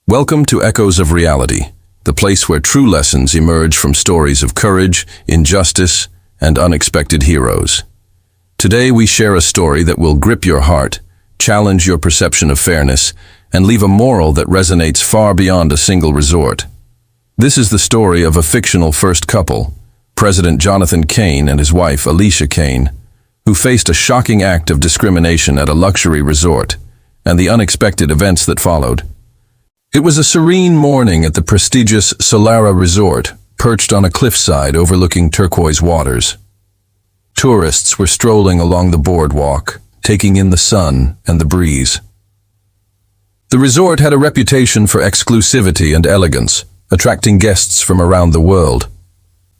Welcome to Echoes of Reality, the place where true lessons emerge from stories of courage, injustice, and unexpected heroes. Today we share a story that will grip your heart, challenge your perception of fairness, and leave a moral that resonates far beyond a single resort. This is the story of a fictional first couple, President Jonathan Cain and his wife Alicia Cain, who faced a shocking act of discrimination at a luxury resort, and the unexpected events that followed. It was a serene morning at the prestigious Solara Resort, perched on a cliffside overlooking turquoise waters. Tourists were strolling along the boardwalk, taking in the sun and the breeze. The resort had a reputation for exclusivity and elegance, attracting guests from around the world.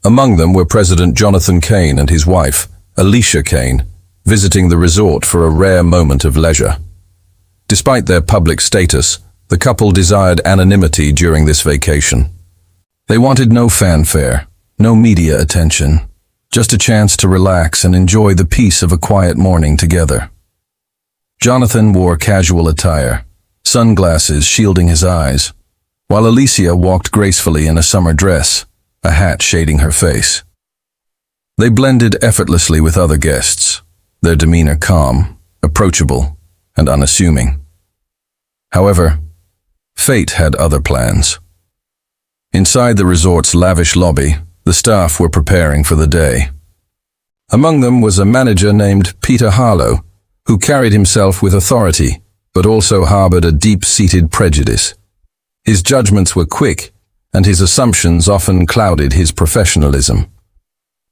Among them were President Jonathan Cain and his wife, Alicia Cain, visiting the resort for a rare moment of leisure. Despite their public status, the couple desired anonymity during this vacation. They wanted no fanfare, no media attention, just a chance to relax and enjoy the peace of a quiet morning together. Jonathan wore casual attire, sunglasses shielding his eyes, while Alicia walked gracefully in a summer dress, a hat shading her face. They blended effortlessly with other guests, their demeanor calm, approachable, and unassuming. However, fate had other plans. Inside the resort's lavish lobby, the staff were preparing for the day. Among them was a manager named Peter Harlow, who carried himself with authority, but also harbored a deep-seated prejudice. His judgments were quick, and his assumptions often clouded his professionalism.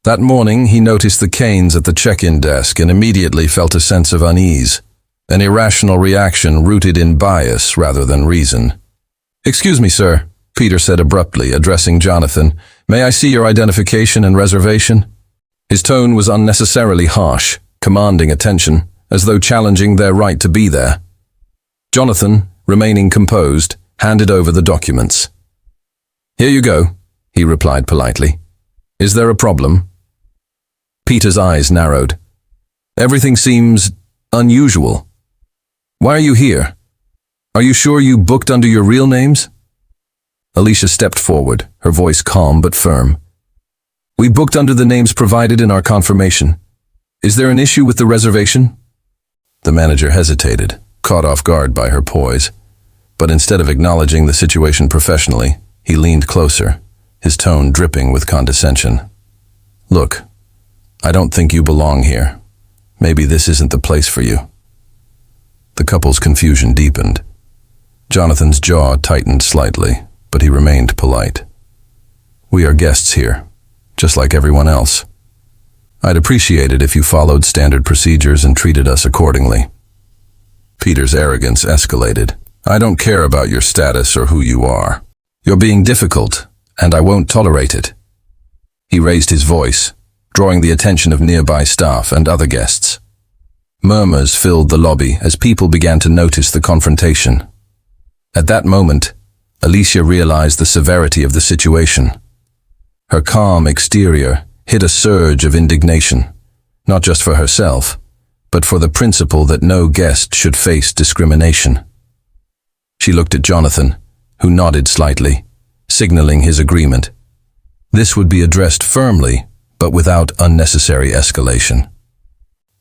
That morning, he noticed the Cains at the check-in desk and immediately felt a sense of unease, an irrational reaction rooted in bias rather than reason. "Excuse me, sir," Peter said abruptly, addressing Jonathan. "May I see your identification and reservation?" His tone was unnecessarily harsh, commanding attention, as though challenging their right to be there. Jonathan, remaining composed, handed over the documents. "Here you go," he replied politely. "Is there a problem?" Peter's eyes narrowed. "Everything seems unusual. Why are you here? Are you sure you booked under your real names?" Alicia stepped forward, her voice calm but firm. "We booked under the names provided in our confirmation. Is there an issue with the reservation?" The manager hesitated, caught off guard by her poise. But instead of acknowledging the situation professionally, he leaned closer, his tone dripping with condescension. "Look, I don't think you belong here. Maybe this isn't the place for you." The couple's confusion deepened. Jonathan's jaw tightened slightly, but he remained polite. "We are guests here, just like everyone else. I'd appreciate it if you followed standard procedures and treated us accordingly." Peter's arrogance escalated. "I don't care about your status or who you are. You're being difficult, and I won't tolerate it." He raised his voice, drawing the attention of nearby staff and other guests. Murmurs filled the lobby as people began to notice the confrontation. At that moment, Alicia realized the severity of the situation. Her calm exterior hid a surge of indignation, not just for herself, but for the principle that no guest should face discrimination. She looked at Jonathan, who nodded slightly, signaling his agreement. This would be addressed firmly, but without unnecessary escalation.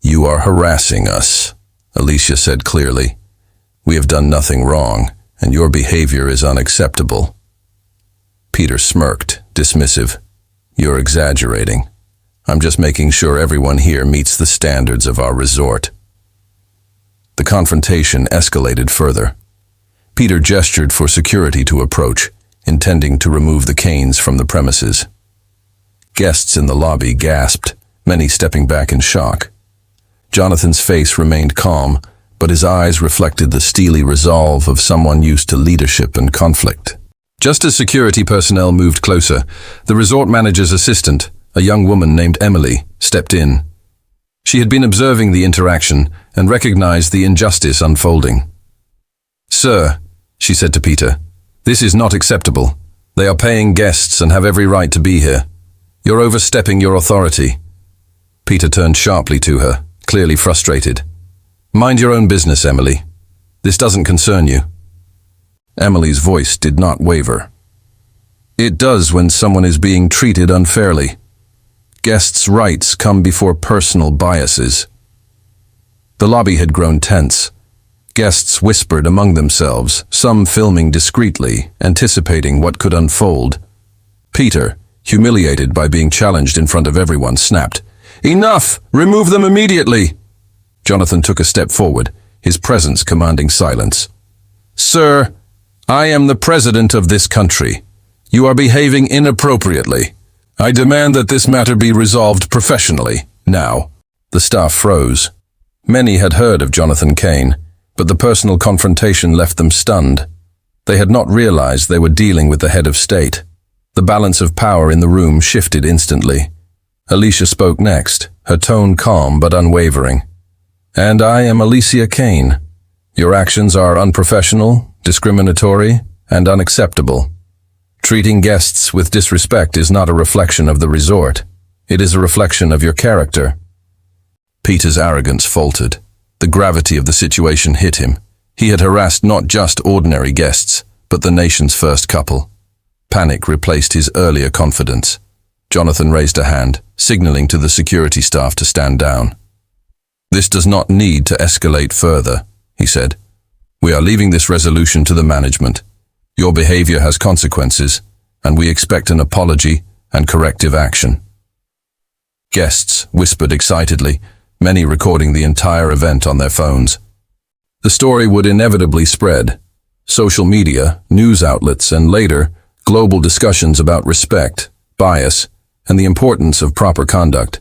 "You are harassing us," Alicia said clearly. "We have done nothing wrong, and your behavior is unacceptable." Peter smirked, dismissive. "You're exaggerating. I'm just making sure everyone here meets the standards of our resort." The confrontation escalated further. Peter gestured for security to approach, intending to remove the Cains from the premises. Guests in the lobby gasped, many stepping back in shock. Jonathan's face remained calm, but his eyes reflected the steely resolve of someone used to leadership and conflict. Just as security personnel moved closer, the resort manager's assistant, a young woman named Emily, stepped in. She had been observing the interaction and recognized the injustice unfolding. "Sir," she said to Peter, "this is not acceptable. They are paying guests and have every right to be here. You're overstepping your authority." Peter turned sharply to her, clearly frustrated. "Mind your own business, Emily. This doesn't concern you." Emily's voice did not waver. It does when someone is being treated unfairly. Guests' rights come before personal biases. The lobby had grown tense. Guests whispered among themselves, some filming discreetly, anticipating what could unfold. Peter, humiliated by being challenged in front of everyone, snapped, "Enough! Remove them immediately!" Jonathan took a step forward, his presence commanding silence. "Sir, I am the president of this country. You are behaving inappropriately. I demand that this matter be resolved professionally, now." The staff froze. Many had heard of Jonathan Cain, but the personal confrontation left them stunned. They had not realized they were dealing with the head of state. The balance of power in the room shifted instantly. Alicia spoke next, her tone calm but unwavering. "And I am Alicia Cain. Your actions are unprofessional, discriminatory, and unacceptable. Treating guests with disrespect is not a reflection of the resort. It is a reflection of your character." Peter's arrogance faltered. The gravity of the situation hit him. He had harassed not just ordinary guests, but the nation's first couple. Panic replaced his earlier confidence. Jonathan raised a hand, signaling to the security staff to stand down. "This does not need to escalate further," he said. "We are leaving this resolution to the management. Your behavior has consequences, and we expect an apology and corrective action." Guests whispered excitedly, many recording the entire event on their phones. The story would inevitably spread. Social media, news outlets, and later, global discussions about respect, bias, and the importance of proper conduct.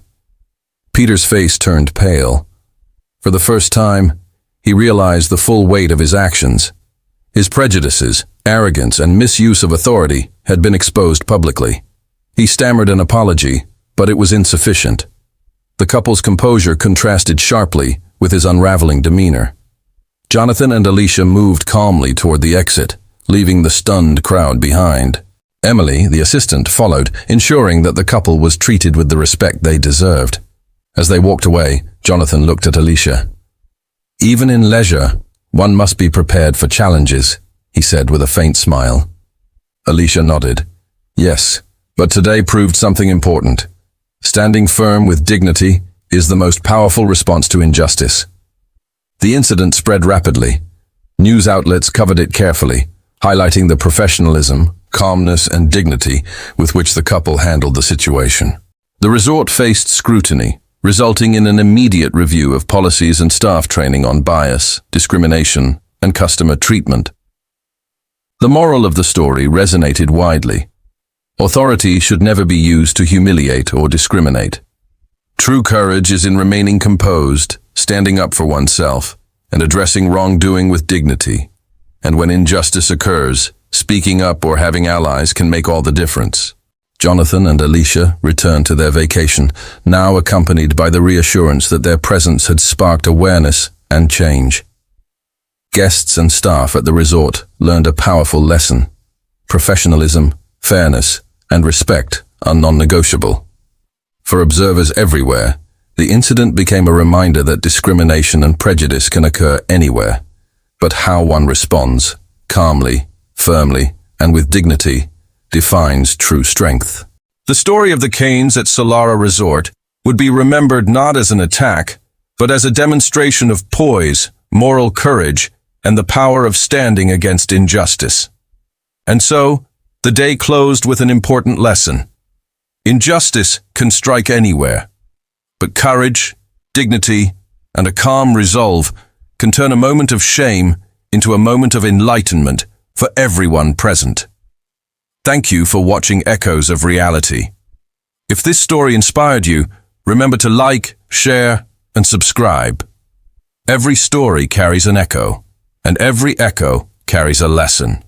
Peter's face turned pale. For the first time, he realized the full weight of his actions. His prejudices, arrogance, and misuse of authority had been exposed publicly. He stammered an apology, but it was insufficient. The couple's composure contrasted sharply with his unraveling demeanor. Jonathan and Alicia moved calmly toward the exit, leaving the stunned crowd behind. Emily, the assistant, followed, ensuring that the couple was treated with the respect they deserved. As they walked away, Jonathan looked at Alicia. "Even in leisure, one must be prepared for challenges," he said with a faint smile. Alicia nodded. "Yes, but today proved something important. Standing firm with dignity is the most powerful response to injustice." The incident spread rapidly. News outlets covered it carefully, highlighting the professionalism, calmness, and dignity with which the couple handled the situation. The resort faced scrutiny, resulting in an immediate review of policies and staff training on bias, discrimination, and customer treatment. The moral of the story resonated widely. Authority should never be used to humiliate or discriminate. True courage is in remaining composed, standing up for oneself, and addressing wrongdoing with dignity. And when injustice occurs, speaking up or having allies can make all the difference. Jonathan and Alicia returned to their vacation, now accompanied by the reassurance that their presence had sparked awareness and change. Guests and staff at the resort learned a powerful lesson. Professionalism, fairness, and respect are non-negotiable. For observers everywhere, the incident became a reminder that discrimination and prejudice can occur anywhere. But how one responds, calmly, firmly, and with dignity, defines true strength. The story of the Cains at Solara Resort would be remembered not as an attack, but as a demonstration of poise, moral courage, and the power of standing against injustice. And so, the day closed with an important lesson. Injustice can strike anywhere, but courage, dignity, and a calm resolve can turn a moment of shame into a moment of enlightenment for everyone present. Thank you for watching Echoes of Reality. If this story inspired you, remember to like, share, and subscribe. Every story carries an echo, and every echo carries a lesson.